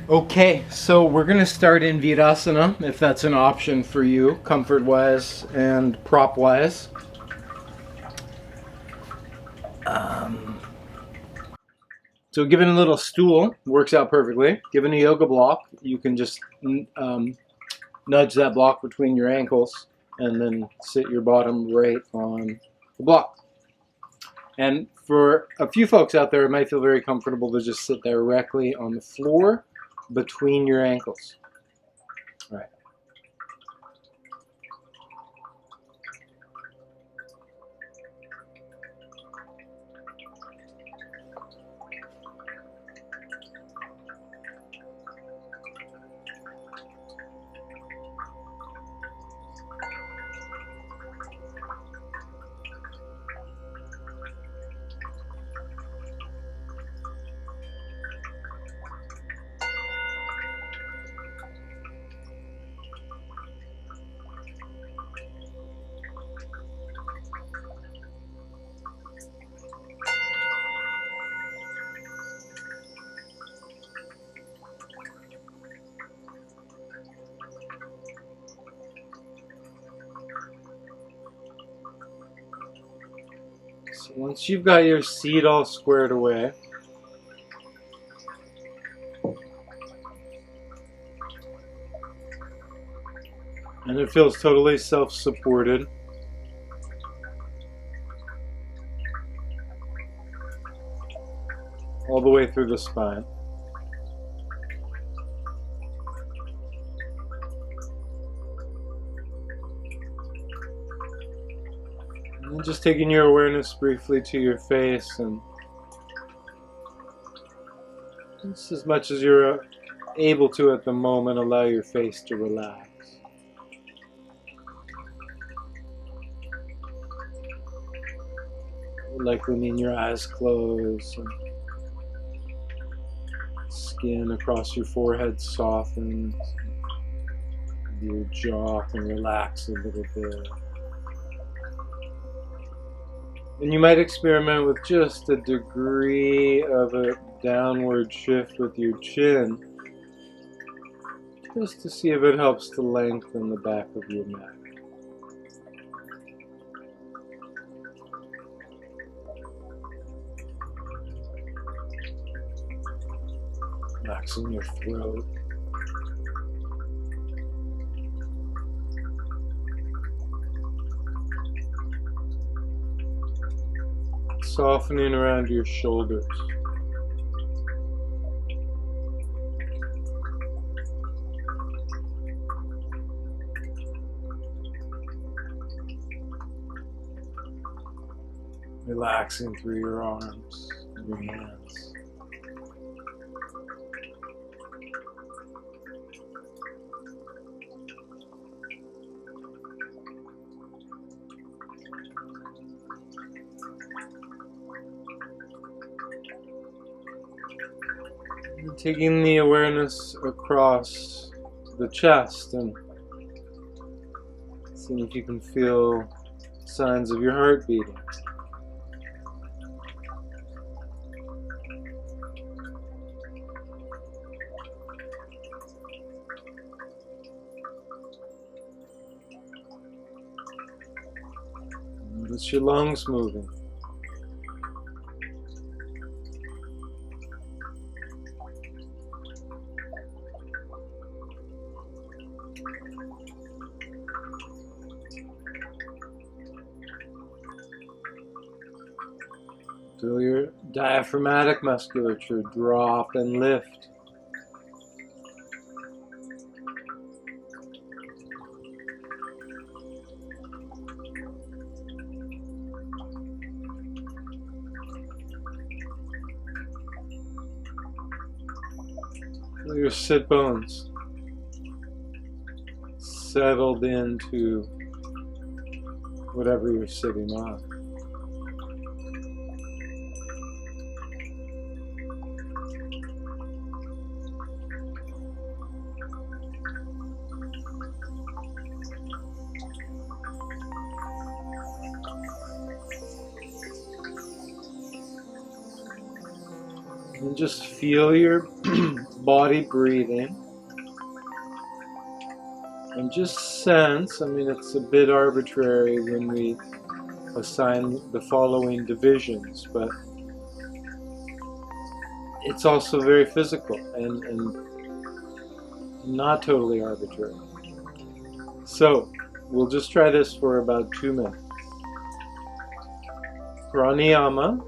Okay, so we're going to start in Virasana, if that's an option for you, comfort-wise and prop-wise. So given a little stool, works out perfectly. Given a yoga block, you can just nudge that block between your ankles and then sit your bottom right on the block. And for a few folks out there, it might feel very comfortable to just sit directly on the floor between your ankles. All right. So once you've got your seat all squared away, and it feels totally self-supported, all the way through the spine. And just taking your awareness briefly to your face, and just as much as you're able to at the moment, allow your face to relax. It would likely mean your eyes close, and skin across your forehead softens, your jaw can relax a little bit. And you might experiment with just a degree of a downward shift with your chin, just to see if it helps to lengthen the back of your neck. Relaxing your throat. Softening around your shoulders. Relaxing through your arms and your hands. Taking the awareness across the chest and seeing if you can feel signs of your heart beating. Notice your lungs moving. Feel your diaphragmatic musculature drop and lift. Feel your sit bones settled into whatever you're sitting on. And just feel your body breathing. And just sense, I mean, it's a bit arbitrary when we assign the following divisions, but it's also very physical and not totally arbitrary. So, we'll just try this for about 2 minutes. Pranayama,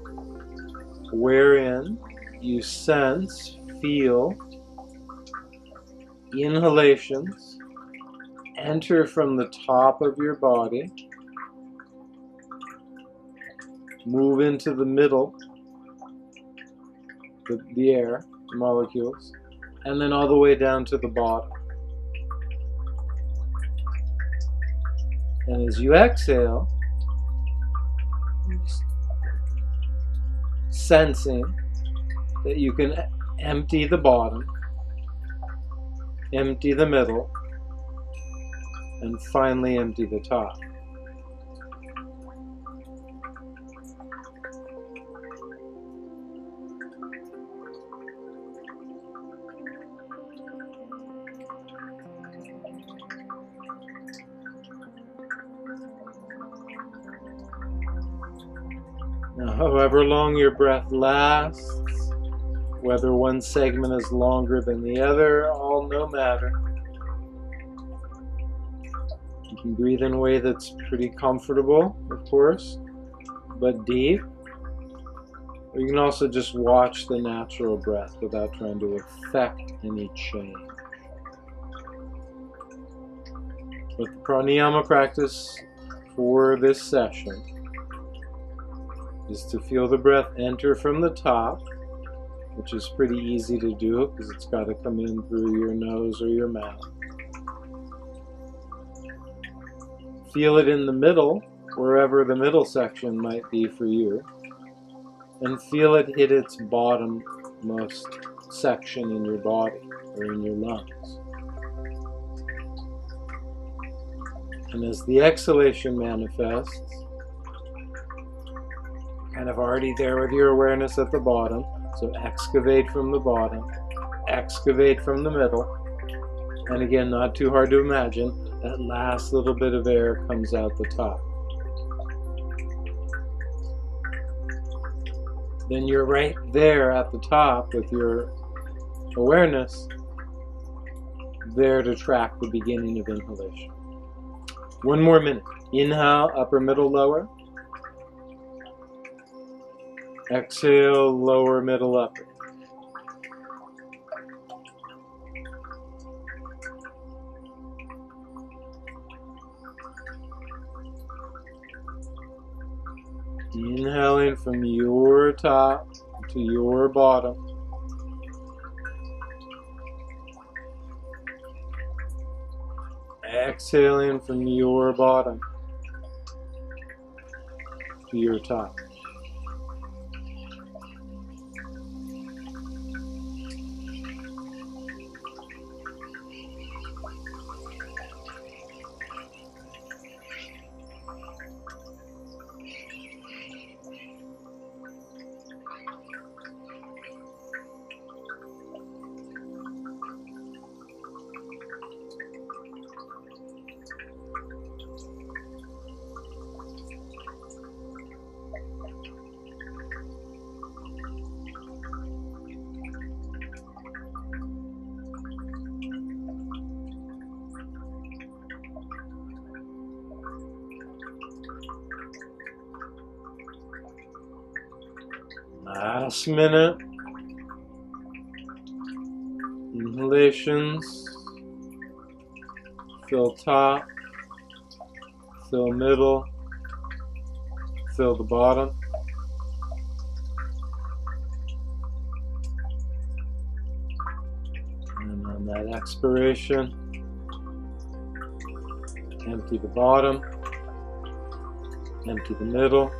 wherein you sense, feel inhalations enter from the top of your body, move into the middle, the air, the molecules, and then all the way down to the bottom. And as you exhale, sensing that you can empty the bottom, empty the middle, and finally empty the top. Now, however long your breath lasts, whether one segment is longer than the other, all no matter. You can breathe in a way that's pretty comfortable, of course, but deep. Or you can also just watch the natural breath without trying to affect any change. But the pranayama practice for this session is to feel the breath enter from the top, which is pretty easy to do because it's got to come in through your nose or your mouth. Feel it in the middle, wherever the middle section might be for you, and feel it hit its bottommost section in your body or in your lungs. And as the exhalation manifests, kind of already there with your awareness at the bottom, so excavate from the bottom, excavate from the middle, and again, not too hard to imagine, that last little bit of air comes out the top. Then you're right there at the top with your awareness, there to track the beginning of inhalation. 1 more minute. Inhale, upper, middle, lower. Exhale, lower, middle, upper. Inhaling from your top to your bottom. Exhaling from your bottom to your top. Last minute. Inhalations. Fill top. Fill middle. Fill the bottom. And on that expiration, empty the bottom. Empty the middle.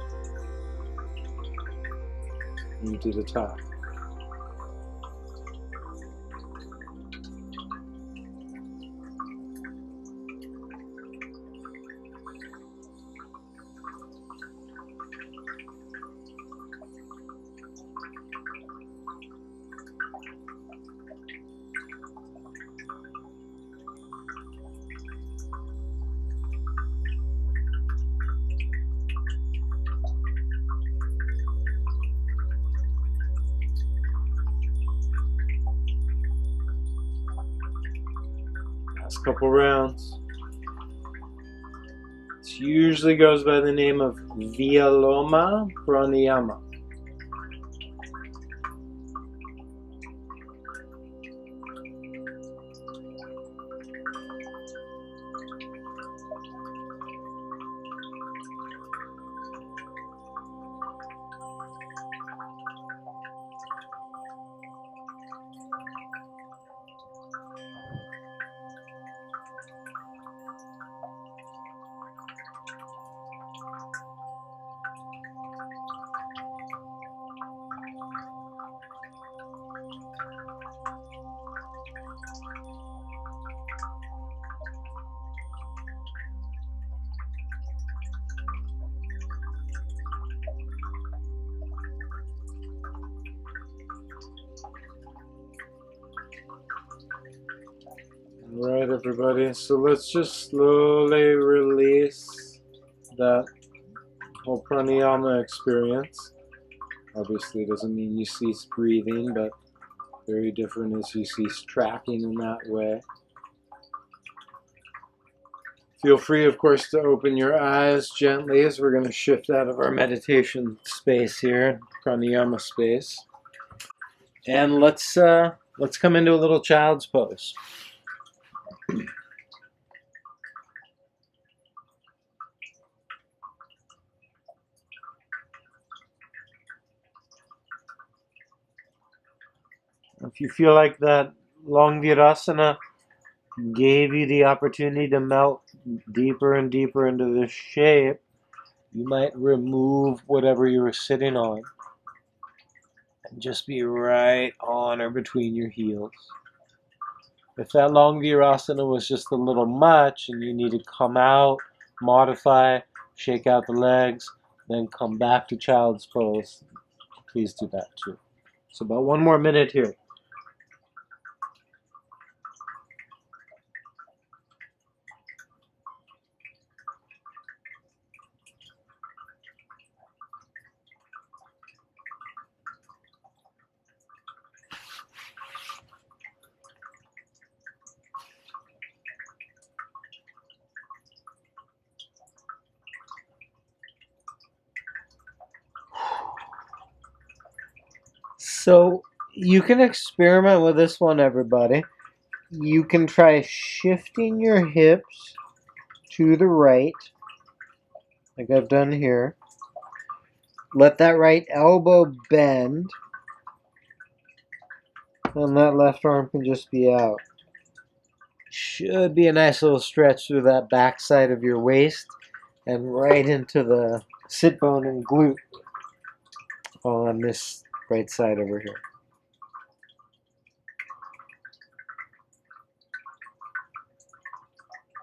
Empty the top. last couple rounds. It usually goes by the name of Vyaloma Pranayama. Alright, everybody, so let's just slowly release that whole pranayama experience. Obviously, it doesn't mean you cease breathing, but very different as you cease tracking in that way. Feel free, of course, to open your eyes gently as we're going to shift out of our meditation space here, pranayama space. And let's come into a little child's pose. If you feel like that long virasana gave you the opportunity to melt deeper and deeper into this shape, you might remove whatever you were sitting on and just be right on or between your heels. If that long virasana was just a little much and you need to come out, modify, shake out the legs, then come back to child's pose, please do that too. So about 1 more minute here. So you can experiment with this one, everybody. You can try shifting your hips to the right, like I've done here. Let that right elbow bend, and that left arm can just be out. Should be a nice little stretch through that back side of your waist and right into the sit bone and glute on this right side over here.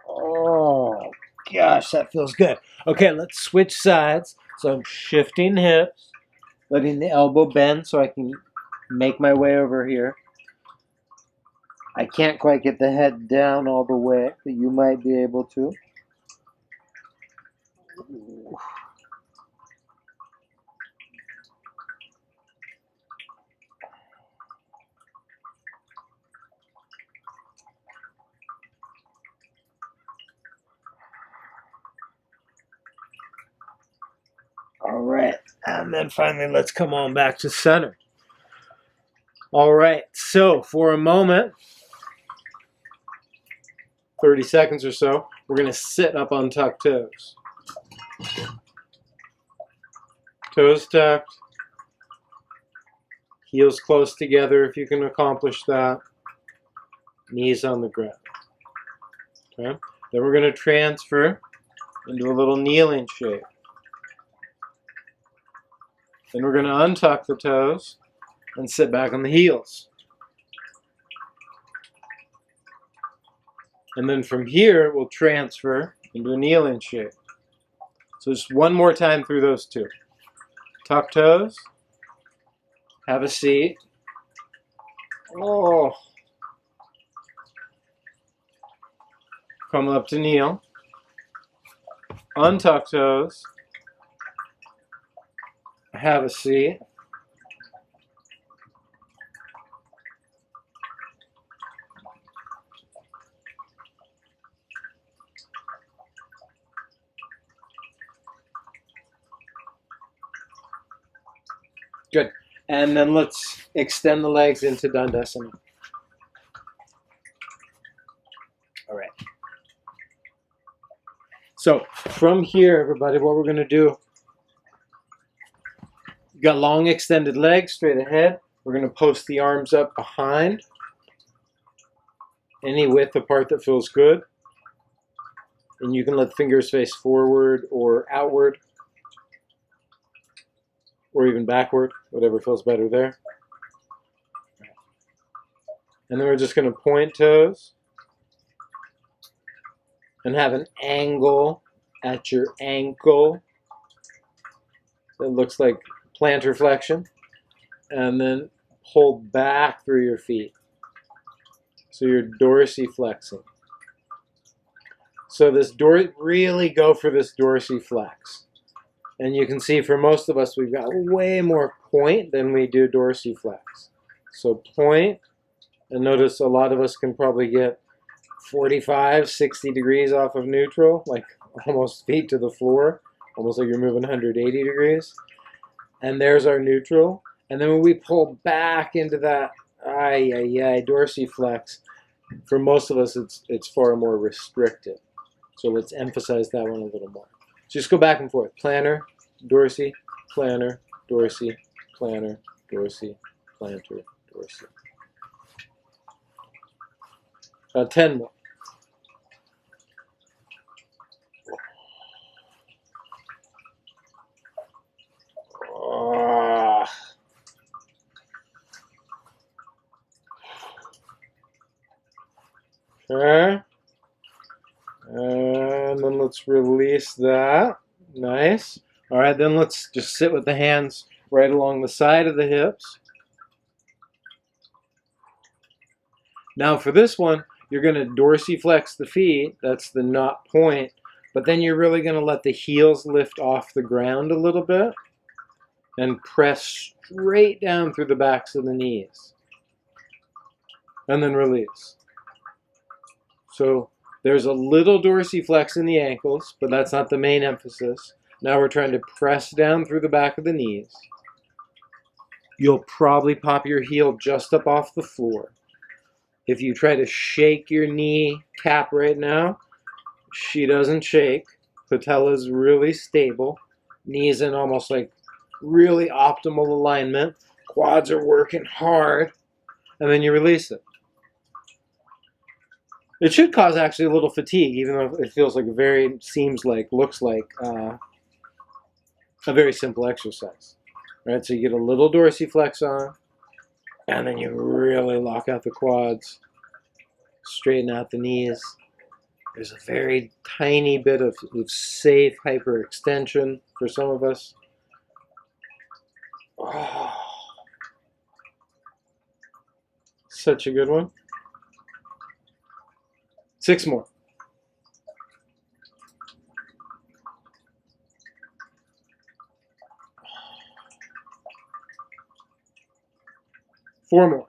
Oh gosh, that feels good. Okay, let's switch sides. So I'm shifting hips, letting the elbow bend so I can make my way over here. I can't quite get the head down all the way, but you might be able to. All right, and then finally let's come on back to center. All right, so for a moment, 30 seconds or so, we're going to sit up on tucked toes. Toes tucked, heels close together if you can accomplish that, knees on the ground. Okay, then we're going to transfer into a little kneeling shape. Then we're going to untuck the toes and sit back on the heels. And then from here, we'll transfer into a kneeling shape. So just one more time through those two. Tuck toes. Have a seat. Oh. Come up to kneel. Untuck toes. Have a seat. Good. And then let's extend the legs into Dandasana. All right. So from here, everybody, what we're going to do, you got long extended legs straight ahead. We're going to post the arms up behind, any width apart that feels good. And you can let the fingers face forward or outward, or even backward, whatever feels better there. And then we're just going to point toes and have an angle at your ankle that looks like plantar flexion, and then pull back through your feet. So you're dorsiflexing. So this really go for this dorsiflex. And you can see for most of us, we've got way more point than we do dorsiflex. So point, and notice a lot of us can probably get 45, 60 degrees off of neutral, like almost feet to the floor, almost like you're moving 180 degrees. And there's our neutral. And then when we pull back into that dorsiflex, for most of us, it's far more restricted. So let's emphasize that one a little more. Just go back and forth. Plantar, dorsi, plantar, dorsi, plantar, dorsi, plantar, dorsi. 10 more. Okay. And then let's release that. Nice. All right, then let's just sit with the hands right along the side of the hips. Now for this one, you're going to dorsiflex the feet. That's the not point. But then you're really going to let the heels lift off the ground a little bit and press straight down through the backs of the knees. And then release. So there's a little dorsiflex in the ankles, but that's not the main emphasis. Now we're trying to press down through the back of the knees. You'll probably pop your heel just up off the floor. If you try to shake your knee cap right now, she doesn't shake. Patella's really stable. Knees in almost like really optimal alignment. Quads are working hard. And then you release it. It should cause actually a little fatigue, even though it feels like looks like a very simple exercise. Right? So you get a little dorsiflex on, and then you really lock out the quads, straighten out the knees. There's a very tiny bit of safe hyperextension for some of us. Oh, such a good one. 6 more. Four more.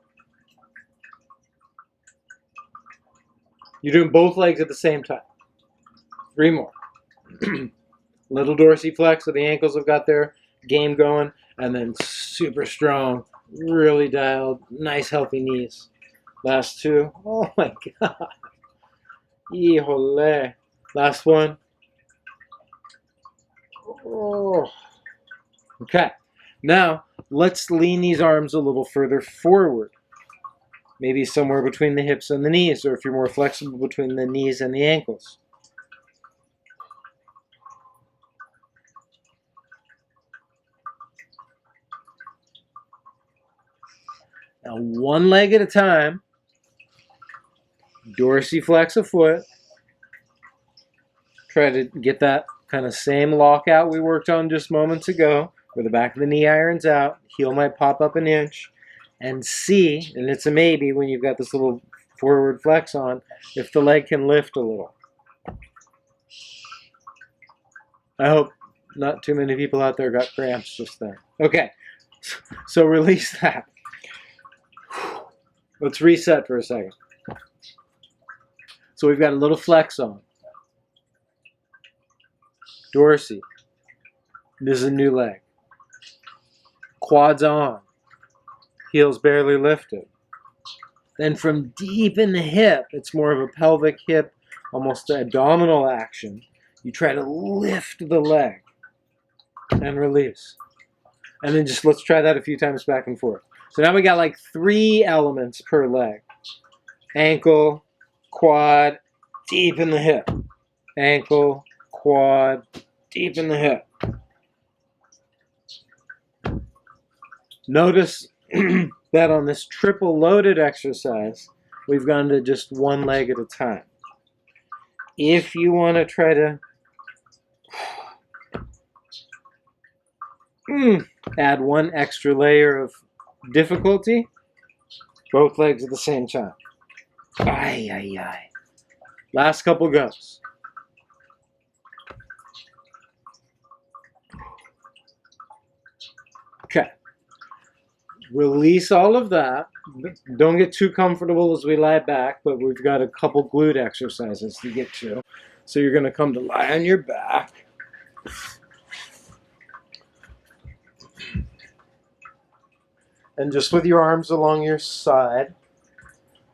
You're doing both legs at the same time. 3 more. Little dorsiflex so the ankles have got their game going, and then super strong, really dialed, nice healthy knees. Last 2. Oh my God. Híjole. Last one. Oh. Okay. Now, let's lean these arms a little further forward. Maybe somewhere between the hips and the knees, or if you're more flexible, between the knees and the ankles. Now, one leg at a time. Dorsiflex a foot. Try to get that kind of same lockout we worked on just moments ago, where the back of the knee irons out, heel might pop up an inch, and see, and it's a maybe when you've got this little forward flex on, if the leg can lift a little. I hope not too many people out there got cramps just then. Okay, so release that. Let's reset for a second. So we've got a little flex on. Dorsi. This is a new leg. Quads on. Heels barely lifted. Then from deep in the hip, it's more of a pelvic hip, almost abdominal action. You try to lift the leg and release. And then just let's try that a few times back and forth. So now we got like 3 elements per leg. Ankle, quad, deep in the hip. Ankle, quad, deep in the hip. Notice that on this triple loaded exercise, we've gone to just 1 leg at a time. If you want to try to add 1 extra layer of difficulty, both legs at the same time. Ay, ay, ay. Last couple goes. Okay. Release all of that. Don't get too comfortable as we lie back, but we've got a couple glute exercises to get to. So you're going to come to lie on your back. And just with your arms along your side,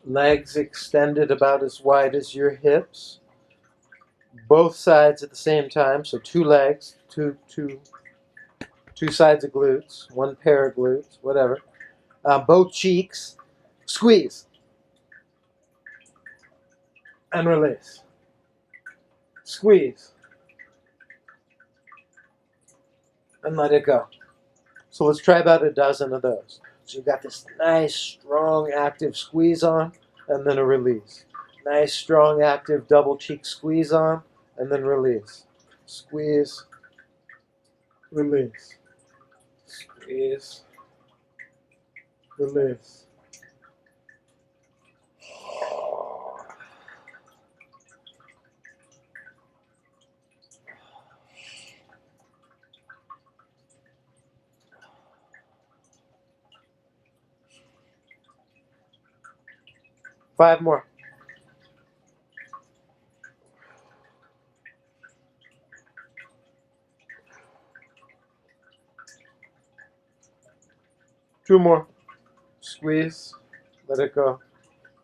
legs extended about as wide as your hips. Both sides at the same time, so 2 legs, two sides of glutes, 1 pair of glutes, whatever. Both cheeks, squeeze. And release. Squeeze. And let it go. So let's try about a dozen of those. So you've got this nice, strong, active squeeze on, and then a release. Nice, strong, active double cheek squeeze on, and then release. Squeeze, release. Squeeze, release. Five more. Two more. Squeeze, let it go.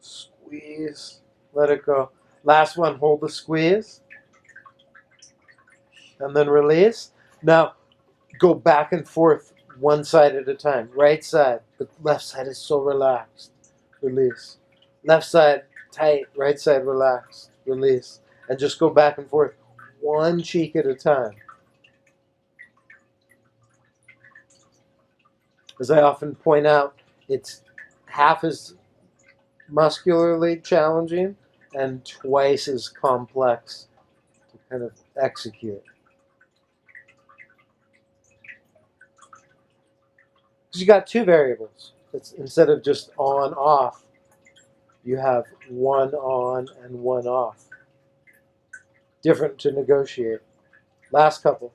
Squeeze, let it go. Last one, hold the squeeze. And then release. Now, go back and forth 1 side at a time. Right side, the left side is so relaxed. Release. Left side, tight. Right side, relaxed. Release. And just go back and forth 1 cheek at a time. As I often point out, it's half as muscularly challenging and twice as complex to kind of execute. Because you got 2 variables. It's, instead of just on, off, you have 1 on and 1 off. Different to negotiate. Last couple.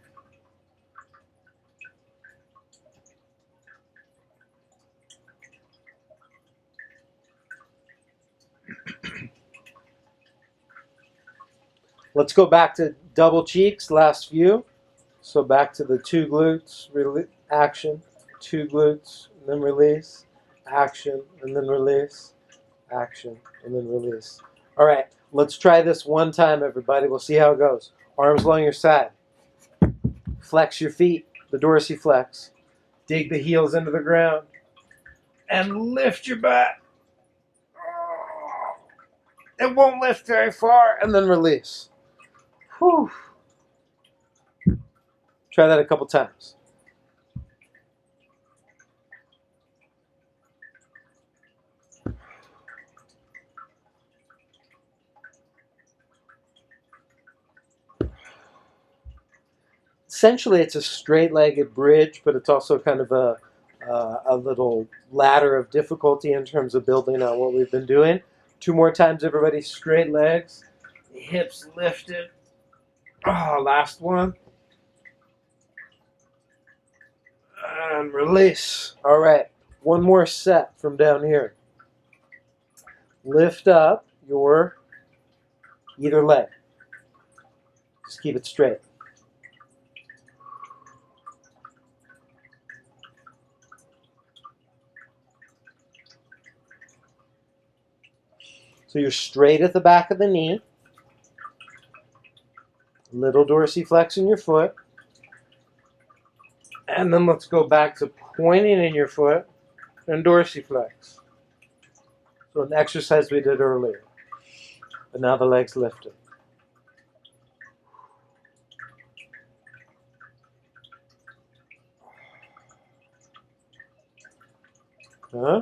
Let's go back to double cheeks, last few. So back to the 2 glutes, action, 2 glutes, and then release, action, and then release, action, and then release. All right, let's try this 1 time, everybody. We'll see how it goes. Arms along your side. Flex your feet, the dorsiflex. Dig the heels into the ground. And lift your back. It won't lift very far, and then release. Whew. Try that a couple times. Essentially, it's a straight-legged bridge, but it's also kind of a little ladder of difficulty in terms of building on what we've been doing. 2 more times, everybody. Straight legs, hips lifted. Oh, last one. And release. All right, 1 more set from down here. Lift up your either leg. Just keep it straight. So you're straight at the back of the knee. Little dorsiflex in your foot. And then let's go back to pointing in your foot and dorsiflex. So an exercise we did earlier. But now the leg's lifted. Huh?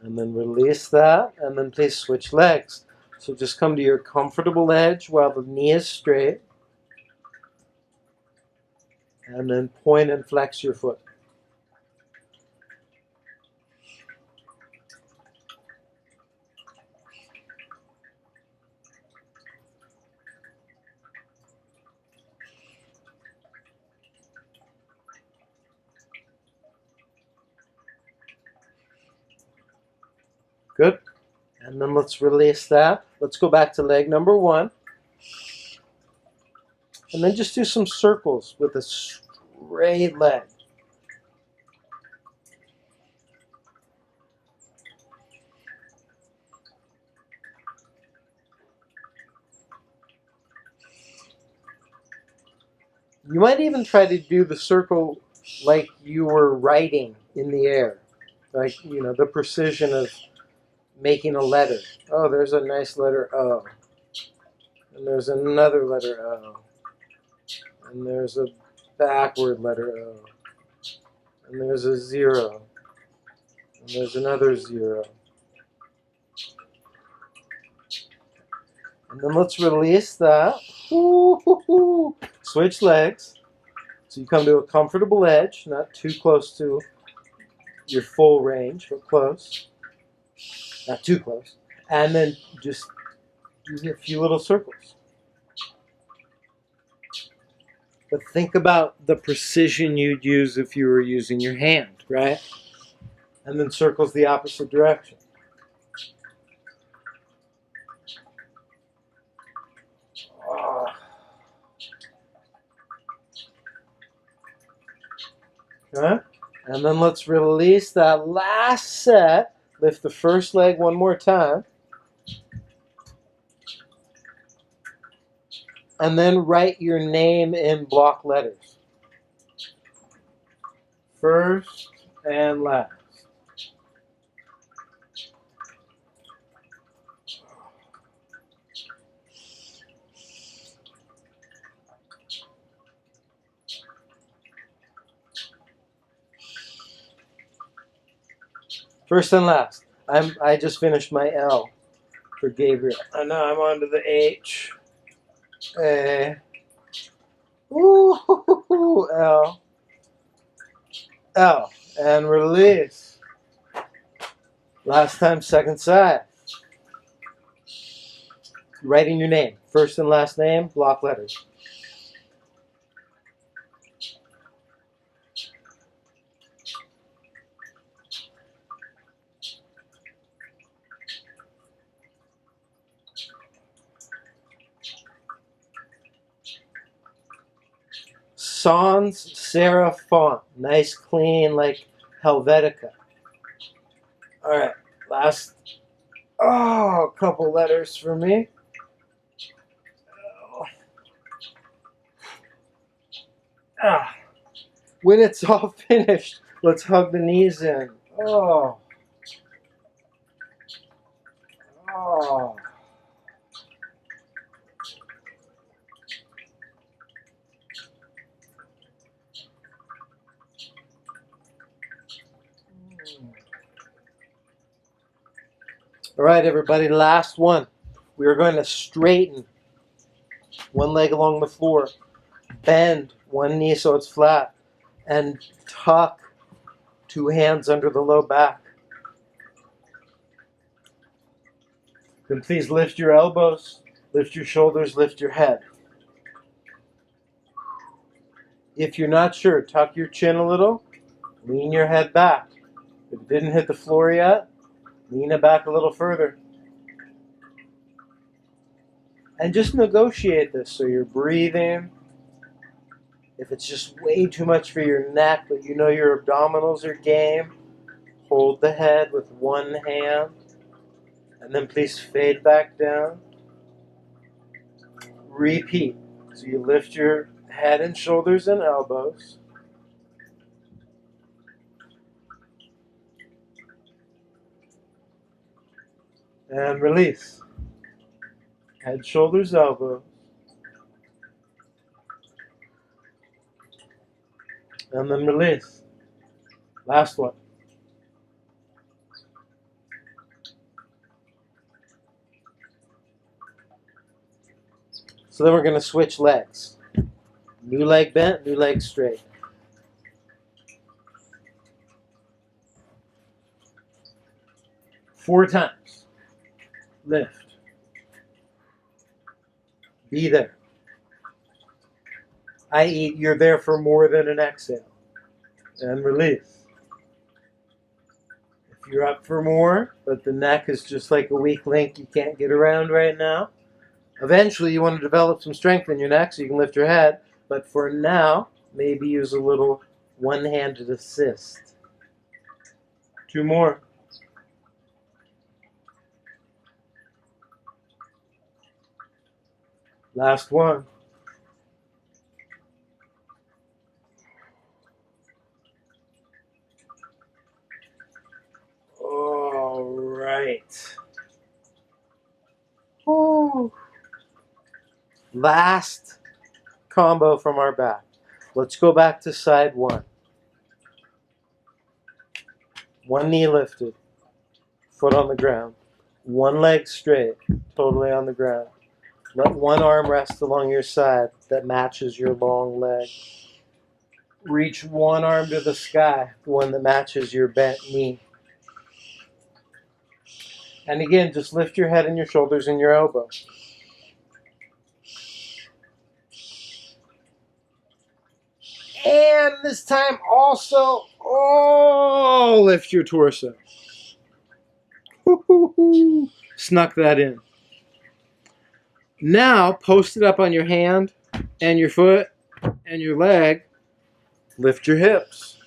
And then release that, and then please switch legs. So just come to your comfortable edge while the knee is straight. And then point and flex your foot. Good. And then let's release that. Let's go back to leg number 1. And then just do some circles with a straight leg. You might even try to do the circle like you were writing in the air. Like, you know, the precision of making a letter. Oh, there's a nice letter O. And there's another letter O. And there's a backward letter O. And there's a 0. And there's another 0. And then let's release that. Switch legs. So you come to a comfortable edge, not too close to your full range, but close. Not too close. And then just do a few little circles. But think about the precision you'd use if you were using your hand, right? And then circles the opposite direction. Okay? And then let's release that last set. Lift the first leg one more time. And then write your name in block letters. First and last. First and last. I just finished my L for Gabriel. And now I'm on to the H. A. Ooh, L. L. And release. Last time, second side. Writing your name. First and last name, block letters. Sans serif font. Nice, clean, like Helvetica. Alright, last couple letters for me. When it's all finished, let's hug the knees in. Oh. All right, everybody, last one. We are going to straighten one leg along the floor, bend one knee so it's flat, and tuck 2 hands under the low back. Then please lift your elbows, lift your shoulders, lift your head. If you're not sure, tuck your chin a little, lean your head back. If it didn't hit the floor yet, lean it back a little further. And just negotiate this so you're breathing. If it's just way too much for your neck, but you know your abdominals are game, Hold the head with one hand, and then please fade back down. Repeat. So you lift your head and shoulders and elbows. And release. Head, shoulders, elbows. And then release. Last one. So then we're going to switch legs. New leg bent, new leg straight. Four times. Lift. Be there. I.e., you're there for more than an exhale. And release. If you're up for more, but the neck is just like a weak link you can't get around right now, eventually you want to develop some strength in your neck so you can lift your head, but for now, maybe use a little one-handed assist. Two more. Last one. All right. Ooh. Last combo from our back. Let's go back to side one. One knee lifted, foot on the ground. One leg straight, totally on the ground. Let one arm rest along your side that matches your long leg. Reach one arm to the sky, the one that matches your bent knee. And again, just lift your head and your shoulders and your elbows. And this time also, lift your torso. Woo-hoo-hoo. Snuck that in. Now, post it up on your hand and your foot and your leg. Lift your hips.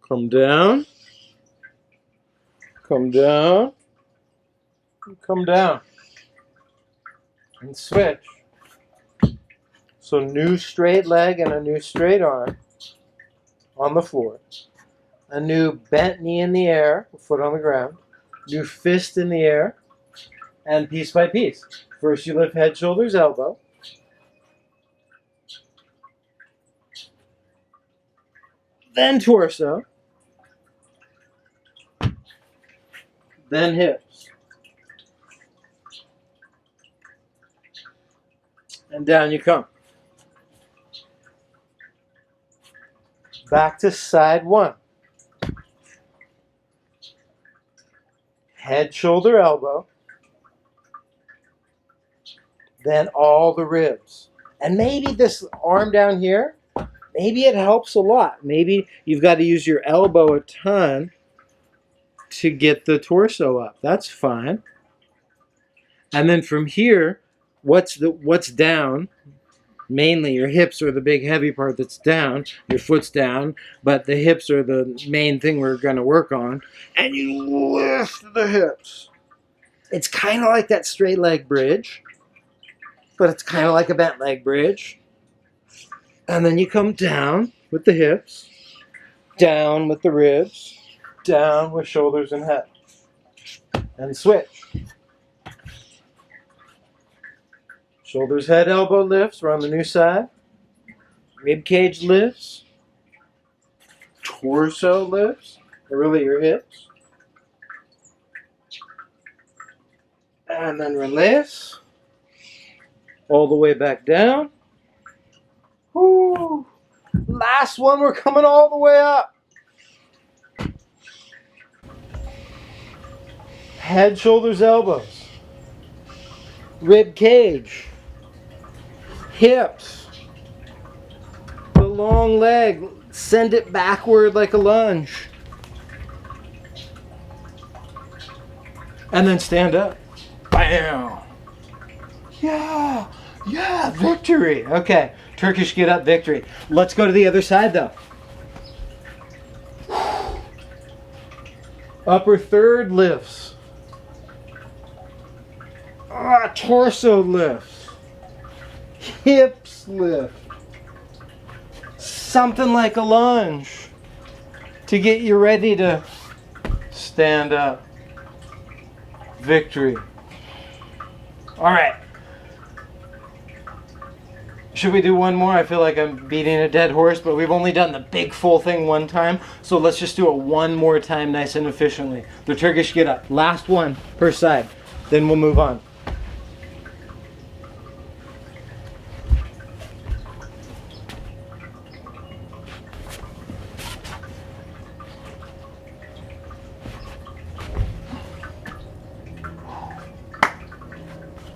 Come down. Come down. Come down. And switch. So new straight leg and a new straight arm on the floor. A new bent knee in the air, foot on the ground. New fist in the air. And piece by piece. First you lift head, shoulders, elbow. Then torso. Then hips. And down you come. Back to side one. Head, shoulder, elbow. Then all the ribs. And maybe this arm down here, maybe it helps a lot. Maybe you've got to use your elbow a ton to get the torso up. That's fine. And then from here, what's down? Mainly your hips are the big heavy part that's down. Your foot's down, but the hips are the main thing we're going to work on. And you lift the hips. It's kind of like that straight leg bridge, but it's kind of like a bent leg bridge. And then you come down with the hips, down with the ribs, down with shoulders and head. And switch. Shoulders, head, elbow lifts. We're on the new side. Rib cage lifts. Torso lifts. Or really your hips. And then release. All the way back down. Woo. Last one, we're coming all the way up. Head, shoulders, elbows. Rib cage. Hips. The long leg. Send it backward like a lunge. And then stand up. Bam. Yeah, victory. Okay, Turkish get up victory. Let's go to the other side though. Upper third lifts. Torso lifts. Hips lift. Something like a lunge to get you ready to stand up. Victory. All right. Should we do one more? I feel like I'm beating a dead horse, but we've only done the big full thing one time. So let's just do it one more time nice and efficiently. The Turkish get up. Last one per side. Then we'll move on.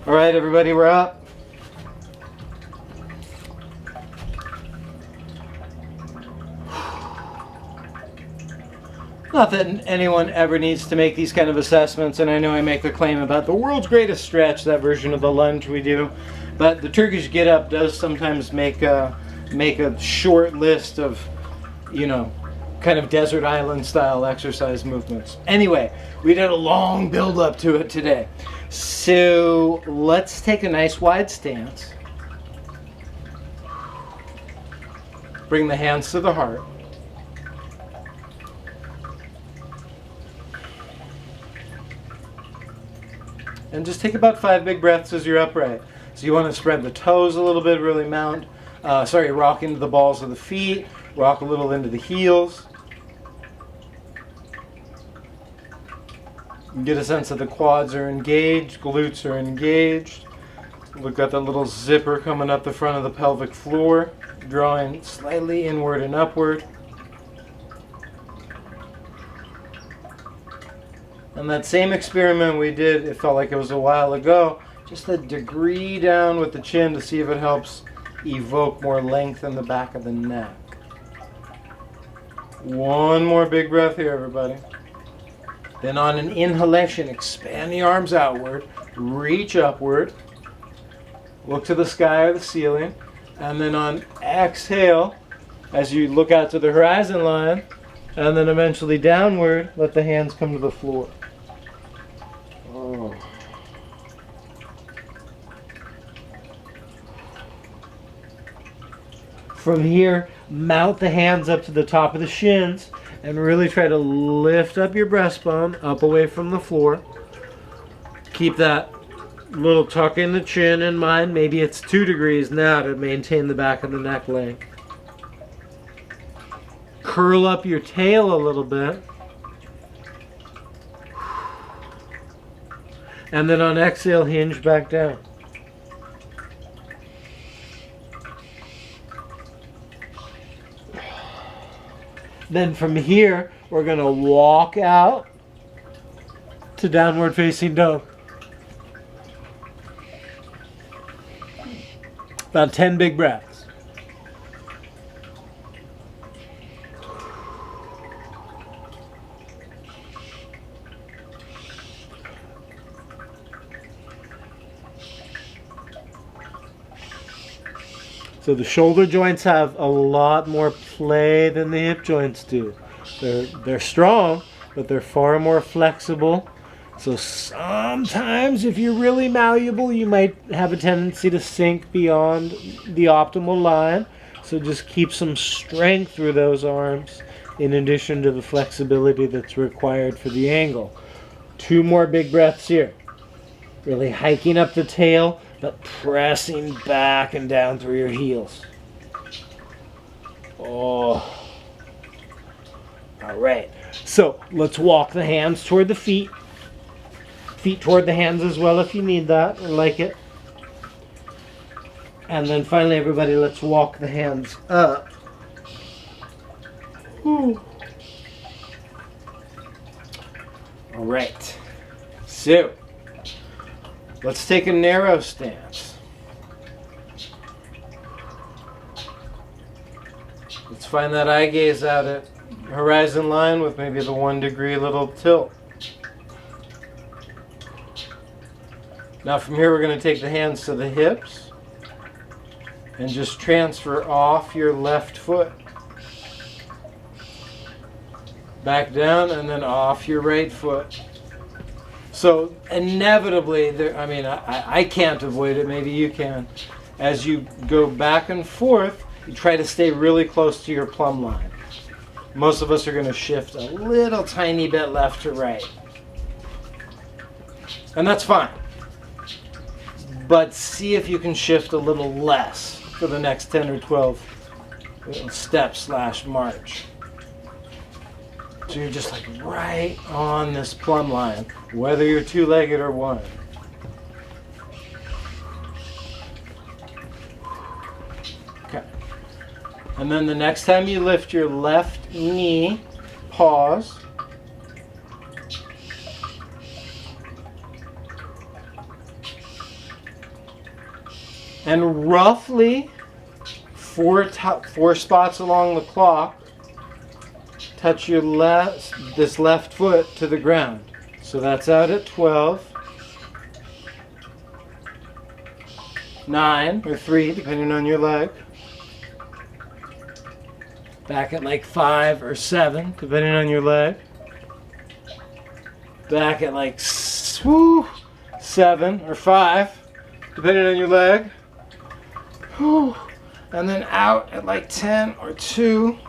All right, everybody, we're up. Not that anyone ever needs to make these kind of assessments, and I know I make the claim about the world's greatest stretch, that version of the lunge we do, but the Turkish get up does sometimes make a short list of, you know, kind of desert island style exercise movements. Anyway, we did a long build up to it today. So let's take a nice wide stance. Bring the hands to the heart. And just take about 5 big breaths as you're upright. So you want to spread the toes a little bit, really rock into the balls of the feet, rock a little into the heels. You get a sense that the quads are engaged, glutes are engaged. We've got that little zipper coming up the front of the pelvic floor, drawing slightly inward and upward. And that same experiment we did, it felt like it was a while ago, just a degree down with the chin to see if it helps evoke more length in the back of the neck. One more big breath here, everybody. Then on an inhalation, expand the arms outward, reach upward, look to the sky or the ceiling, and then on exhale, as you look out to the horizon line, and then eventually downward, let the hands come to the floor. Oh. From here, mount the hands up to the top of the shins and really try to lift up your breastbone up away from the floor. Keep that little tuck in the chin in mind. Maybe it's 2 degrees now to maintain the back of the neck length. Curl up your tail a little bit. And then on exhale, hinge back down. Then from here, we're going to walk out to downward facing dog. About 10 big breaths. So the shoulder joints have a lot more play than the hip joints do. They're strong, but they're far more flexible. So sometimes if you're really malleable, you might have a tendency to sink beyond the optimal line. So just keep some strength through those arms in addition to the flexibility that's required for the angle. 2 more big breaths here. Really hiking up the tail, but pressing back and down through your heels. Oh. All right. So let's walk the hands toward the feet. Feet toward the hands as well if you need that or like it. And then finally, everybody, let's walk the hands up. Whew. All right. So let's take a narrow stance. Let's find that eye gaze out at horizon line with maybe the 1 degree little tilt. Now from here we're going to take the hands to the hips and just transfer off your left foot. Back down and then off your right foot. So inevitably, I mean, I can't avoid it, maybe you can. As you go back and forth, you try to stay really close to your plumb line. Most of us are going to shift a little tiny bit left to right. And that's fine. But see if you can shift a little less for the next 10 or 12 steps / march. So you're just like right on this plumb line, whether you're two-legged or one. Okay. And then the next time you lift your left knee, pause. And roughly four spots along the clock, touch your this left foot to the ground. So that's out at 12, 9 or 3, depending on your leg. Back at like 5 or 7, depending on your leg. Back at like 7 or 5, depending on your leg. And then out at like 10 or 2.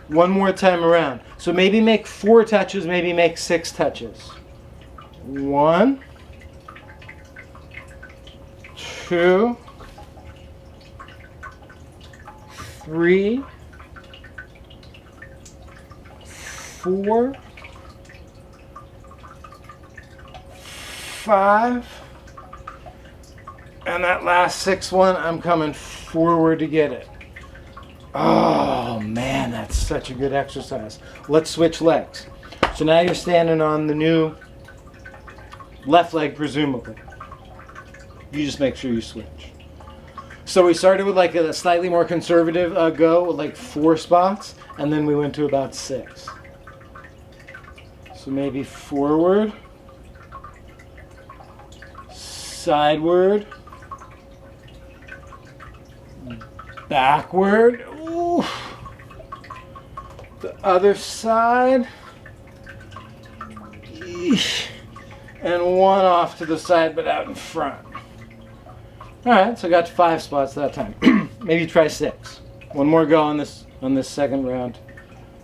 One more time around. So maybe make 4 touches, maybe make 6 touches. 1, 2, 3, 4, 5, and that last 6th one, I'm coming forward to get it. Oh man, that's such a good exercise. Let's switch legs. So now you're standing on the new left leg, presumably. You just make sure you switch. So we started with like a slightly more conservative go with like 4 spots, and then we went to about 6. So maybe forward, sideward, backward. Ooh. The other side. Eesh. And 1 off to the side but out in front. Alright, so I got 5 spots that time. Maybe try 6. One more go on this second round.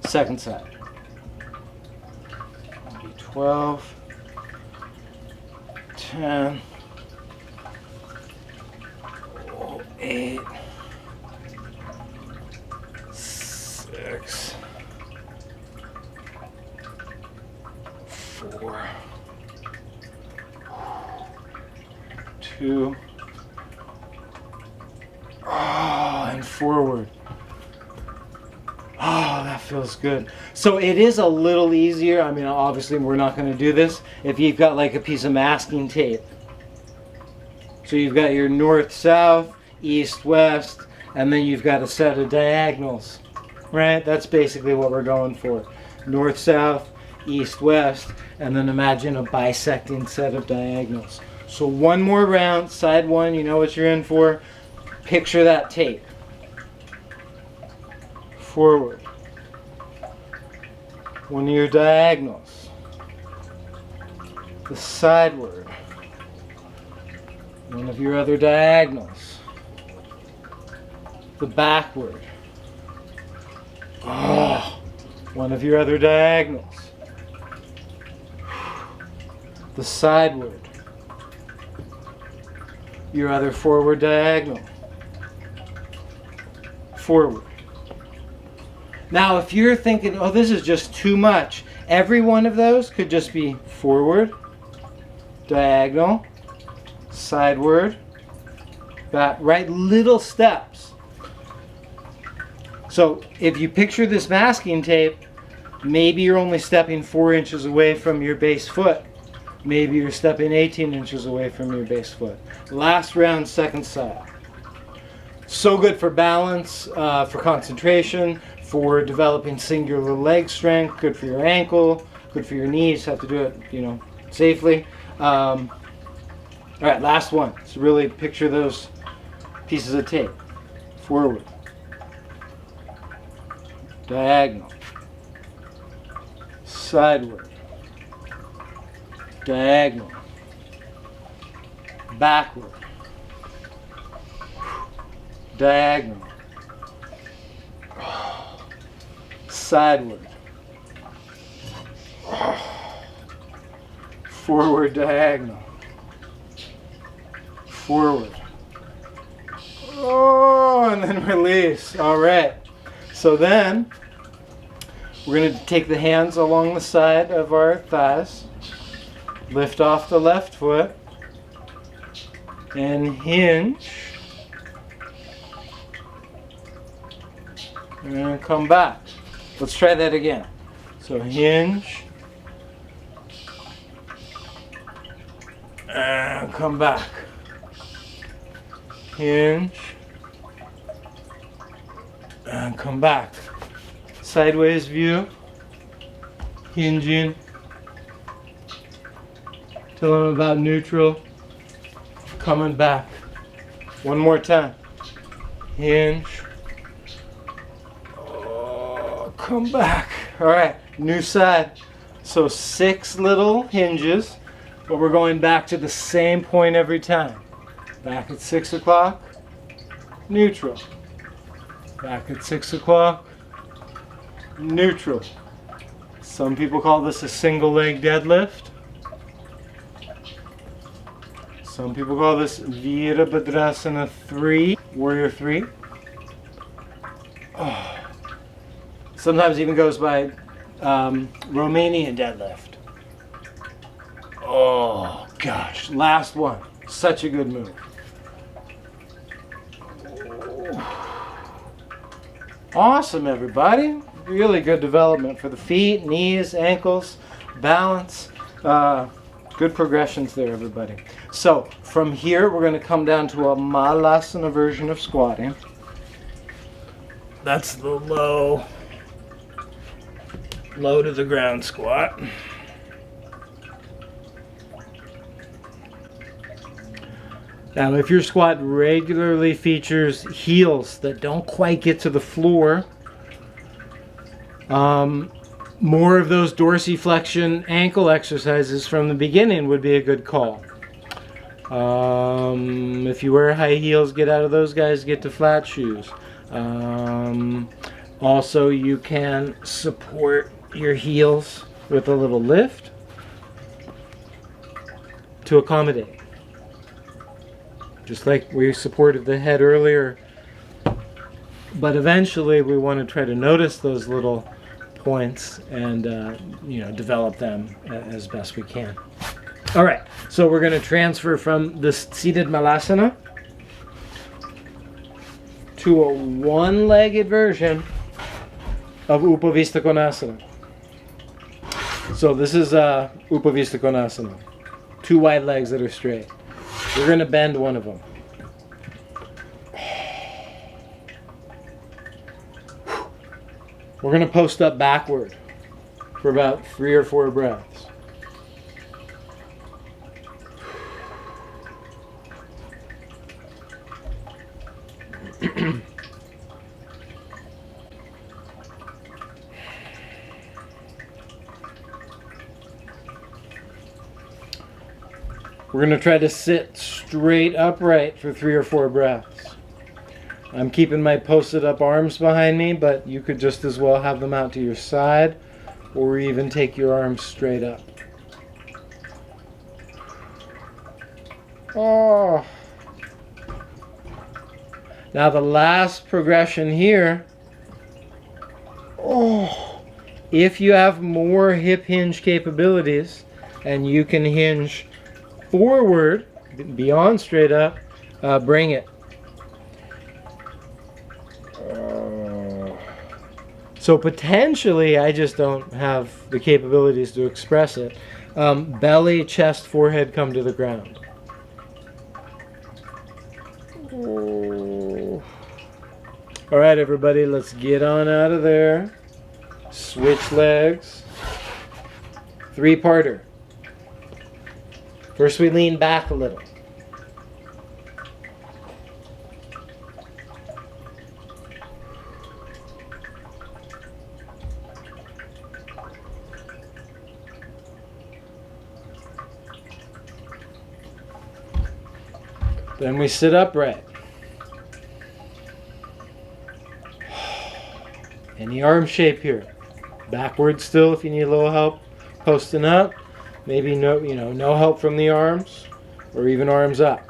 Second side. Maybe 12, 10, 8, 6, 4, 2, and forward. Oh, that feels good. So it is a little easier. I mean, obviously we're not going to do this if you've got like a piece of masking tape. So you've got your north, south, east, west, and then you've got a set of diagonals, right? That's basically what we're going for. North, south, east, west, and then imagine a bisecting set of diagonals. So one more round, side 1, you know what you're in for. Picture that tape. Forward. One of your diagonals. The sideward. One of your other diagonals. The backward. Oh, one of your other diagonals. The sideward. Your other forward diagonal. Forward. Now if you're thinking, oh, this is just too much, every one of those could just be forward, diagonal, sideward, back, right? Little steps. So if you picture this masking tape, maybe you're only stepping 4 inches away from your base foot. Maybe you're stepping 18 inches away from your base foot. Last round, second side. So good for balance, for concentration, for developing singular leg strength, good for your ankle, good for your knees. Have to do it, you know, safely. All right, last one. So really picture those pieces of tape. Forward, diagonal, sideward, diagonal, backward, diagonal, sideward, forward diagonal, forward. Oh, and then release. All right. So then we're going to take the hands along the side of our thighs, lift off the left foot, and hinge, and come back. Let's try that again. So hinge, and come back. Hinge, and come back. Sideways view, hinging till I'm about neutral, coming back. One more time. Hinge, oh, come back. All right, new side. So 6 little hinges, but we're going back to the same point every time. Back at 6 o'clock, neutral. Back at 6 o'clock, neutral. Some people call this a single leg deadlift. Some people call this Virabhadrasana 3, Warrior 3. Oh. Sometimes even goes by Romanian deadlift. Oh gosh, last one. Such a good move. Awesome, everybody. Really good development for the feet, knees, ankles, balance. Good progressions there, everybody. So from here, we're going to come down to a Malasana version of squatting. That's the low to the ground squat. Now, if your squat regularly features heels that don't quite get to the floor, more of those dorsiflexion ankle exercises from the beginning would be a good call. If you wear high heels, get out of those guys, get to flat shoes. Also, you can support your heels with a little lift to accommodate. Just like we supported the head earlier. But eventually we want to try to notice those little points and develop them as best we can. All right, so we're going to transfer from this seated Malasana to a one-legged version of Upavista Konasana. So this is Upavista Konasana. 2 wide legs that are straight. We're going to bend one of them. We're going to post up backward for about 3 or 4 breaths. We're going to try to sit straight upright for 3 or 4 breaths. I'm keeping my posted up arms behind me, but you could just as well have them out to your side or even take your arms straight up. Oh. Now the last progression here. Oh. If you have more hip hinge capabilities and you can hinge forward beyond straight up, bring it. So potentially, I just don't have the capabilities to express it. Belly, chest, forehead come to the ground. All right, everybody, let's get on out of there. Switch legs. 3-parter. First, we lean back a little. Then we sit upright. Any arm shape here. Backward still if you need a little help posting up. Maybe no help from the arms, or even arms up.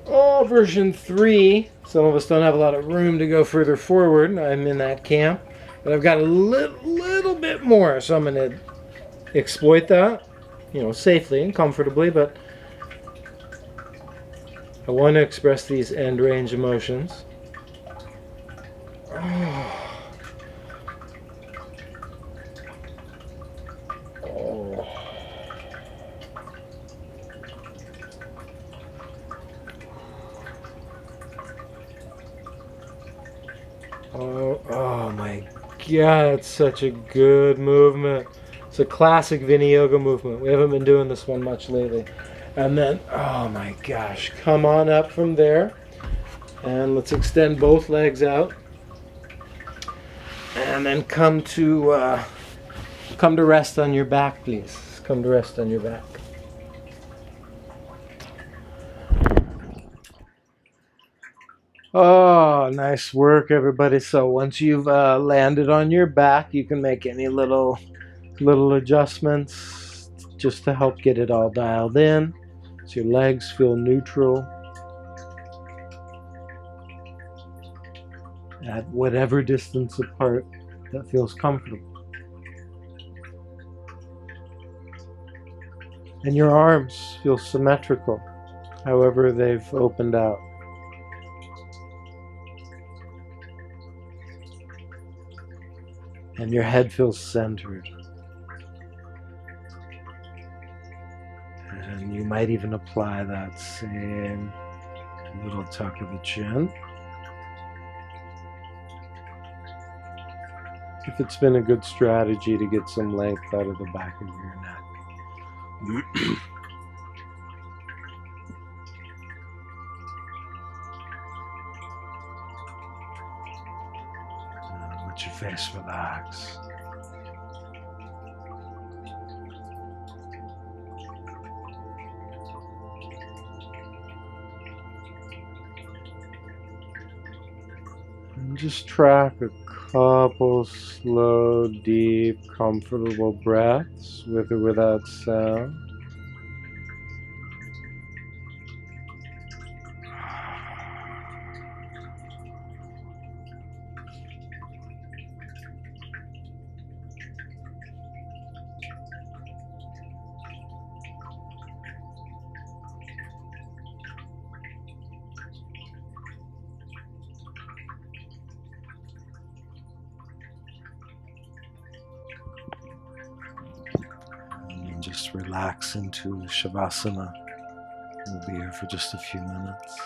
Oh, version 3. Some of us don't have a lot of room to go further forward. I'm in that camp. But I've got a little bit more, so I'm going to exploit that, safely and comfortably, but I want to express these end range emotions. Oh my God, it's such a good movement. It's a classic Viniyoga movement. We haven't been doing this one much lately. And then, oh my gosh, come on up from there. And let's extend both legs out. And then come to rest on your back, please. Come to rest on your back. Oh, nice work, everybody. So once you've landed on your back, you can make any little adjustments just to help get it all dialed in, so your legs feel neutral at whatever distance apart that feels comfortable. And your arms feel symmetrical, however they've opened out. And your head feels centered. And you might even apply that same little tuck of the chin. If it's been a good strategy to get some length out of the back of your neck. Let your face relax. And just track a couple slow, deep, comfortable breaths with or without sound. Just relax into Shavasana. We'll be here for just a few minutes.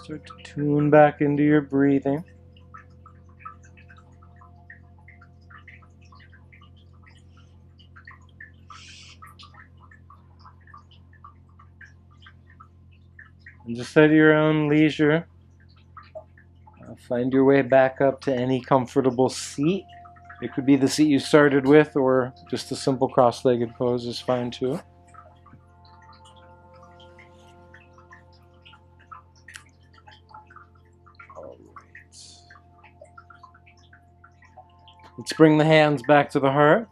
Start to tune back into your breathing. And just at your own leisure, find your way back up to any comfortable seat. It could be the seat you started with, or just a simple cross-legged pose is fine too. All right. Let's bring the hands back to the heart.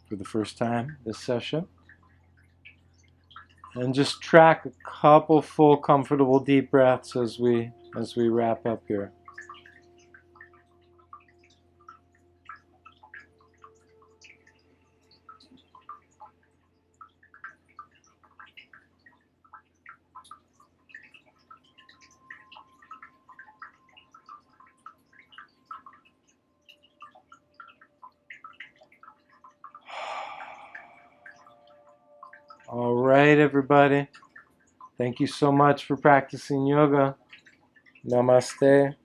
For the first time this session. And just track a couple full, comfortable deep breaths as we wrap up here. All right, everybody. Thank you so much for practicing yoga. Namaste.